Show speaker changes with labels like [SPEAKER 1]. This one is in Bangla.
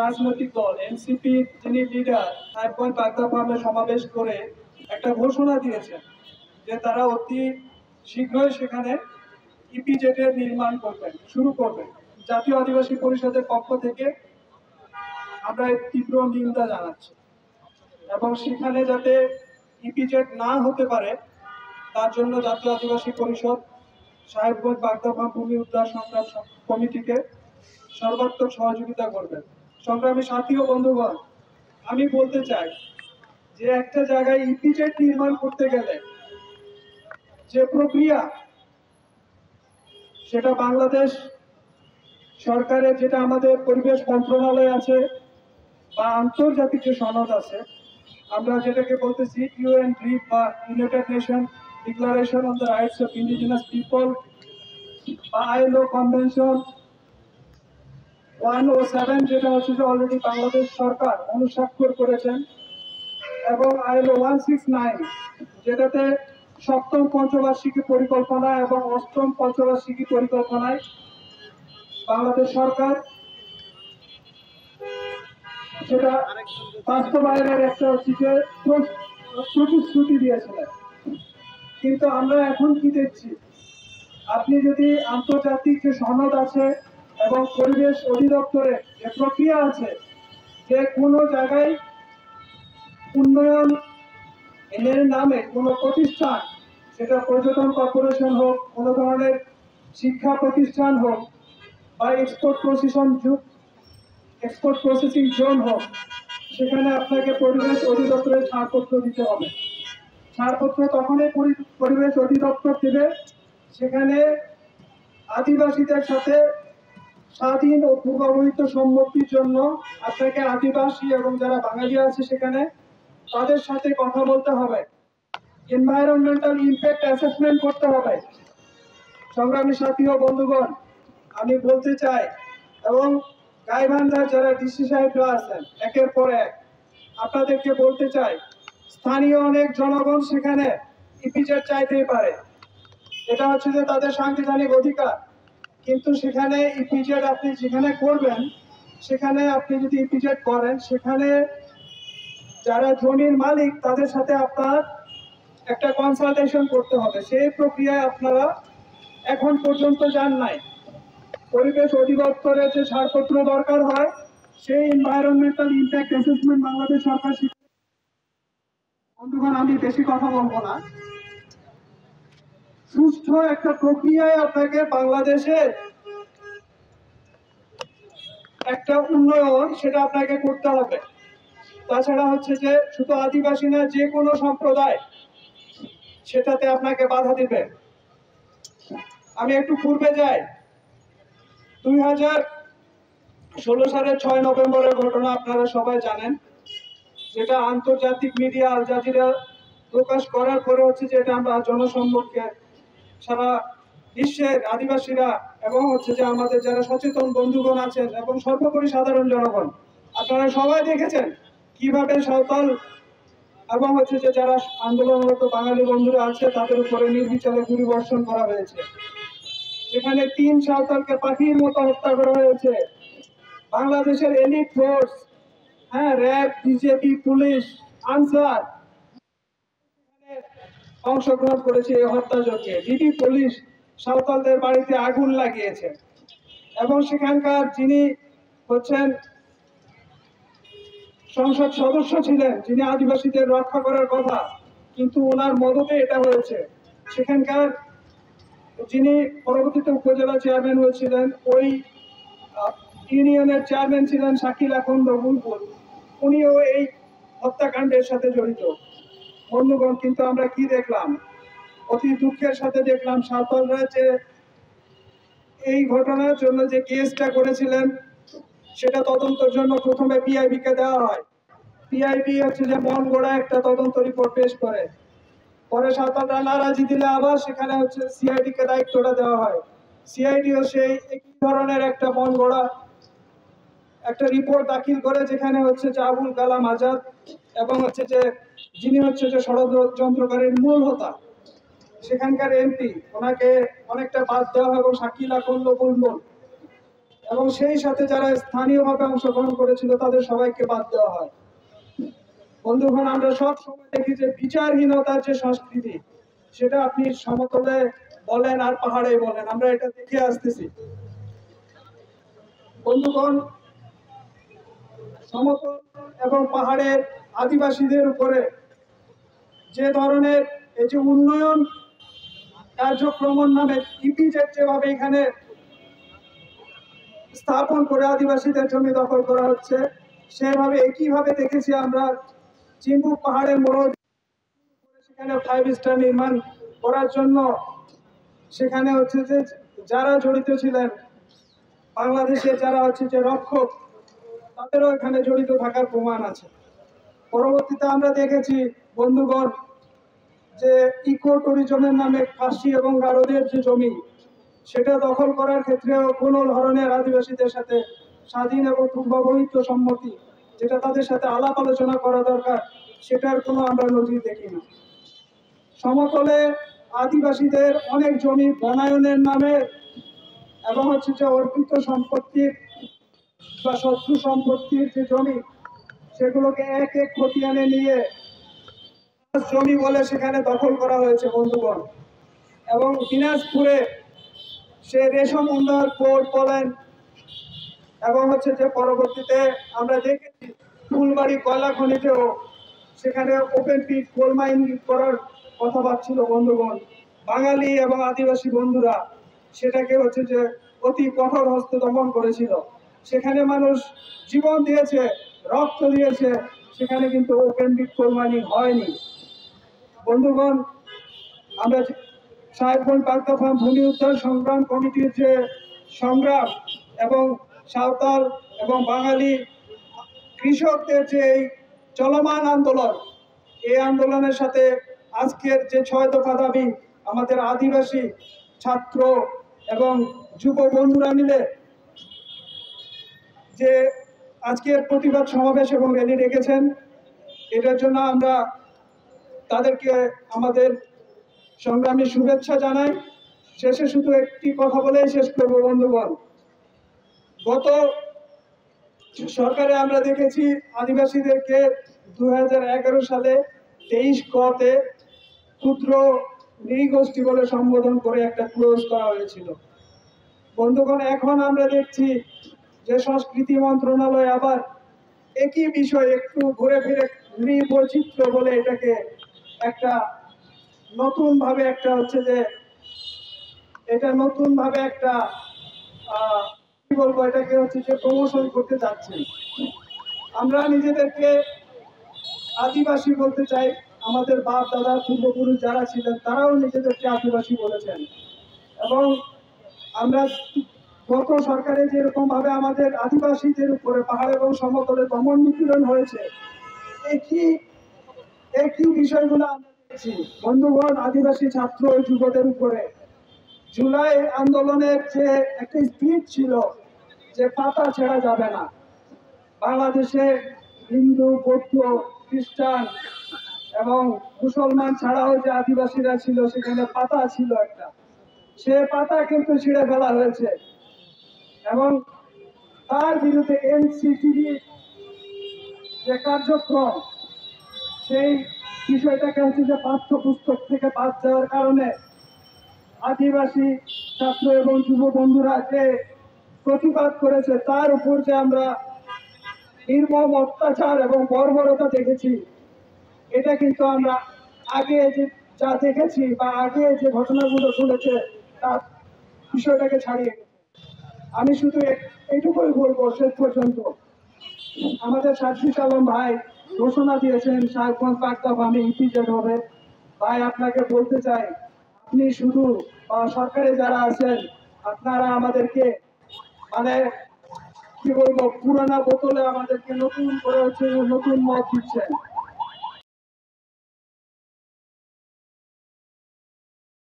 [SPEAKER 1] রাজনৈতিক দল এনসিপি যিনি লিডার সাহেবগঞ্জ বাগদা ফার্মে সমাবেশ করে একটা ঘোষণা দিয়েছেন যে তারা অতি শীঘ্রই সেখানে ইপিজেড এর নির্মাণ করবেন, শুরু করবেন। জাতীয় আদিবাসী পরিষদের পক্ষ থেকে আমরা এর তীব্র নিন্দা জানাচ্ছি এবং সেখানে যাতে ইপিজেড না হতে পারে তার জন্য জাতীয় আদিবাসী পরিষদ সাহেবগঞ্জ বাগদা ফার্ম ভূমি উদ্ধার সংগ্রাম কমিটিকে সর্বাত্মক সহযোগিতা করবেন। সংগ্রামী সাথী ও বন্ধুগণ, আমি বলতে চাই যে একটা জায়গায় ইপিজেড নির্মাণ করতে গেলে যে প্রক্রিয়া, সেটা বাংলাদেশ সরকারের, যেটা আমাদের পরিবেশ মন্ত্রণালয় আছে বা আন্তর্জাতিক যে সনদ আছে, আমরা যেটাকে বলতেছি ইউএন ড্রিপ বা United nation declaration on the rights of indigenous people বা আইএলও কনভেনশন 107, যেটা হচ্ছে যে অলরেডি বাংলাদেশ সরকার অনুস্বাক্ষর করেছেন, এবং আইএলও 169, যেটাতে সপ্তম পঞ্চবার্ষিকী পরিকল্পনা এবং অষ্টম পঞ্চবার্ষিকী পরিকল্পনায় বাংলাদেশ সরকার সেটা বাস্তবায়নের একটা হচ্ছে যে প্রতিশ্রুতি দিয়েছিলেন। কিন্তু আমরা এখন কি দেখছি, আপনি যদি আন্তর্জাতিক যে সনদ আছে এবং পরিবেশ অধিদপ্তরের যে প্রক্রিয়া আছে, যে কোনো জায়গায় উন্নয়ন এর নামে কোনো প্রতিষ্ঠান, সেটা পর্যটন কর্পোরেশন হোক, কোনো ধরনের শিক্ষা প্রতিষ্ঠান হোক বা এক্সপোর্ট প্রসেসিং জোন হোক, সেখানে আপনাকে পরিবেশ অধিদপ্তরের ছাড়পত্র দিতে হবে। ছাড়পত্র তখনই পরিবেশ অধিদপ্তর দেবে সেখানে আদিবাসীদের সাথে স্বাধীন ও পূর্ববহিত সম্মতির জন্য আপনাকে আদিবাসী এবং যারা বাঙালি আছে সেখানে তাদের সাথে কথা বলতে হবে, এনভায়রনমেন্টাল ইমপ্যাক্ট অ্যাসেসমেন্ট করতে হবে। সংগ্রামী সাথী ও বন্ধুগণ, আমি বলতে চাই এবং গাইবান্ধার যারা ডিসি সাহেবরা আছেন একের পর এক, আপনাদেরকে বলতে চাই, স্থানীয় অনেক জনগণ সেখানে ইপিজেড চাইতেই পারে, এটা হচ্ছে যে তাদের সাংবিধানিক অধিকার। কিন্তু সেখানে ইপিজেড আপনি যেখানে করবেন, সেখানে আপনি যদি ইপিজেড করেন, সেখানে যারা জমির মালিক তাদের সাথে আপনার একটা কনসালটেশন করতে হবে। সেই প্রক্রিয়ায় আপনারা এখন পর্যন্ত যান নাই। পরিবেশ অধিদপ্তরের যে ছাড়পত্র দরকার হয়, সেই এনভায়রনমেন্টাল ইমপ্যাক্ট অ্যাসেসমেন্ট বাংলাদেশ সরকার। বন্ধুগণ, আমি বেশি কথা বলবো না, সুষ্ঠু একটা প্রক্রিয়ায় আপনাকে বাংলাদেশের একটা উন্নয়ন সেটা আপনাকে করতে হবে। তাছাড়া হচ্ছে যে শুধু আদিবাসী না, যে কোনো সম্প্রদায় সেটাতে আপনাকে বাধা দিবে। আমি একটু পূর্বে যাই, 2016 সালের 6 নভেম্বরের ঘটনা আপনারা সবাই জানেন, যেটা আন্তর্জাতিক মিডিয়া আল জাজিরা প্রকাশ করার পরে হচ্ছে যে এটা আমরা জনসম্মুখে সারা বিশ্বের আদিবাসীরা এবং হচ্ছে যে আমাদের যারা সচেতন বন্ধুগণ আছেন এবং সর্বোপরি সাধারণ জনগণ, আপনারা সবাই দেখেছেন কিভাবে সাঁওতাল এবং হচ্ছে যে যারা আন্দোলনরত বাঙালি বন্ধুরা আছে তাদের উপরে নির্বিচারে গুলিবর্ষণ করা হয়েছে। যেখানে 3 সাঁওতালকে পাখির মতো হত্যা করা হয়েছে। বাংলাদেশের elite force, RAB, BJP, police, answer অংশগ্রহণ করেছে এই হত্যাযজ্ঞে। ডিবি পুলিশ সাঁওতালদের বাড়িতে আগুন লাগিয়েছে এবং সেখানকার যিনি হচ্ছেন সংসদ সদস্য ছিলেন, যিনি আদিবাসীদের রক্ষা করার কথা, কিন্তু ওনার মদতে এটা হয়েছে। সেখানকার যিনি পরবর্তীতে উপজেলা চেয়ারম্যান হয়েছিলেন, ওই ইউনিয়নের চেয়ারম্যান ছিলেন শাকিল আখন্দ বুলবুল, উনিও এই হত্যাকাণ্ডের সাথে জড়িত। বন্ধুগণ, কিন্তু আমরা কি দেখলাম, অতি দুঃখের সাথে দেখলাম সাঁওতালরা যে এই ঘটনার জন্য যে কেসটা করেছিলেন সেটা তদন্তের জন্য প্রথমে পিআইবি কে দেওয়া হয়। পিআইবি হচ্ছে যে মন গড়া একটা তদন্ত রিপোর্ট পেশ করে, পরে সাঁওতালরা নারাজি দিলে আবার সেখানে হচ্ছে সিআইডি কে দায়িত্বটা দেওয়া হয়। সিআইডিও সেই একই ধরনের একটা মন গড়া একটা রিপোর্ট দাখিল করে, যেখানে হচ্ছে যে আবুল কালাম আজাদ এবং হচ্ছে যে যিনি হচ্ছে যে ষড়যন্ত্রকারীর মূল হোতা সেখানকার এমপি, ওনাকে অনেকটা বাদ দেওয়া হয় এবং শাকিল আখন্দ বুলবুল এবং সেই সাথে যারা স্থানীয়ভাবে অংশগ্রহণ করেছিল তাদের সবাইকে বাদ দেওয়া হয়। বন্ধুগণ, আমরা সব সময় দেখি যে বিচারহীনতার যে সংস্কৃতি, সেটা আপনি সমতলে বলেন আর পাহাড়ে বলেন, আমরা এটা দেখে আসতেছি। বন্ধুগণ, সমতল এবং পাহাড়ের আদিবাসীদের উপরে যে ধরনের এই যে উন্নয়ন কার্যক্রম নামে ইপিজেড যেভাবে এখানে স্থাপন করে আদিবাসীদের জমি দখল করা হচ্ছে, সেভাবে একইভাবে দেখেছি আমরা চিম্বুক পাহাড়ের মোড়, সেখানে 5 স্টার নির্মাণ করার জন্য সেখানে হচ্ছে যে যারা জড়িত ছিলেন, বাংলাদেশে যারা হচ্ছে যে রক্ষক, তাদেরও এখানে জড়িত থাকার প্রমাণ আছে। পরবর্তীতে আমরা দেখেছি বন্ধুগণ যে ইকো ট্যুরিজমের নামে খাসি এবং গারোদের যে জমি, সেটা দখল করার ক্ষেত্রেও কোনো ধরনের আদিবাসীদের সাথে স্বাধীন এবং পূর্ববহিত সম্মতি, যেটা তাদের সাথে আলাপ আলোচনা করা দরকার, সেটার কোনো আমরা নজির দেখি না। সমতলে আদিবাসীদের অনেক জমি বনায়নের নামে এবং হচ্ছে যে অর্পিত সম্পত্তির বা শত্রু সম্পত্তির যে জমি, সেগুলোকে এক এক খতিয়ানে নিয়ে জমি বলে সেখানে দখল করা হয়েছে বন্ধুগণ। এবং দিনাজপুরে সে রেশম উন্নয়ন বোর্ড বলেন এবং হচ্ছে যে পরবর্তীতে আমরা দেখেছি ফুলবাড়ি কয়লা খনিতেও সেখানে ওপেন পিট কোল মাইন করার কথা ভাবছিল বন্ধুগণ। বাঙালি এবং আদিবাসী বন্ধুরা সেটাকে হচ্ছে যে অতি কঠোর হস্তে দমন করেছিল। সেখানে মানুষ জীবন দিয়েছে, রক্ত দিয়েছে, সেখানে কিন্তু ওপেন পিট কোল মাইনিং হয়নি। বন্ধুগণ, আমরা সাহেবগঞ্জ পাল্টা ফার্ম ভূমি উদ্ধার সংগ্রাম কমিটির যে সংগ্রাম এবং সাঁওতাল এবং বাঙালি কৃষকদের যে এই চলমান আন্দোলন, এই আন্দোলনের সাথে আজকের যে 6 দফা দাবি আমাদের আদিবাসী ছাত্র এবং যুব বন্ধুরা মিলে যে আজকের প্রতিবাদ সমাবেশ এবং র্যালি রেখেছেন, এটার জন্য আমরা তাদেরকে আমাদের সংগ্রামী শুভেচ্ছা জানাই। শেষে শুধু একটি কথা বলেই শেষ করব বন্ধুগণ। গত সরকারে আমরা দেখেছি আদিবাসীদেরকে 2011 সালে 23 কতে ক্ষুদ্র নৃগোষ্ঠী বলে সম্বোধন করে একটা ক্লোজ করা হয়েছিল। বন্ধুগণ, এখন আমরা দেখছি যে সংস্কৃতি মন্ত্রণালয় আবার একই বিষয় একটু ঘুরে ফিরে নৃবৈচিত্র্য বলে এটাকে একটা নতুন ভাবে একটা হচ্ছে যে এটা নতুন ভাবে একটা কি বলবো, এটাকে হচ্ছে যে প্রমোশন করতে যাচ্ছেন। আমরা নিজেদেরকে আদিবাসী বলতে চাই, আমাদের বাপ দাদা পূর্বপুরুষ যারা ছিলেন তারাও নিজেদেরকে আদিবাসী বলেছেন। এবং আমরা গত সরকারে যেরকম ভাবে আমাদের আদিবাসীদের উপরে পাহাড় এবং সমতলে দমন নিপীড়ন হয়েছে, একই বিষয়গুলো আমরা দেখছি বন্ধুগণ। আদিবাসী ছাত্র যুবদের উপরে জুলাই আন্দোলনের যে একটা স্পিড ছিল যে পাতা ছেড়া যাবে না, বাংলাদেশে হিন্দু, বৌদ্ধ, খ্রিস্টান এবং মুসলমান ছাড়াও যে আদিবাসীরা ছিল সেখানে পাতা ছিল একটা, সে পাতা কিন্তু ছিঁড়ে ফেলা হয়েছে। এবং তার বিরুদ্ধে এনসিটিভি যে কার্যক্রম, সেই বিষয়টাকে হচ্ছে যে পাঠ্যপুস্তক থেকে বাদ যাওয়ার কারণে আদিবাসী ছাত্র এবং যুব বন্ধুরা যে প্রতিবাদ করেছে, তার উপর যে আমরা নির্মম অত্যাচার এবং বর্বরতা দেখেছি, এটা কিন্তু আমরা আগে যে যা দেখেছি বা আগে যে ঘটনাগুলো ঘটেছে তার বিষয়টাকে ছাড়িয়ে গেছে। আমি শুধু এইটুকুই বলবো, শেষ পর্যন্ত আমাদের সার্জিস আলম ভাই ঘোষণা দিয়েছেন সাহেবগঞ্জ পাল্টা ফার্মে ইপিজেড হবে। ভাই, আপনাকে বলতে চাই, আপনি শুধু সরকারে যারা আছেন আপনারা আমাদেরকে মানে কি বলবো পুরানা বোতলে আমাদেরকে নতুন করে হচ্ছে নতুন মত দিচ্ছেন।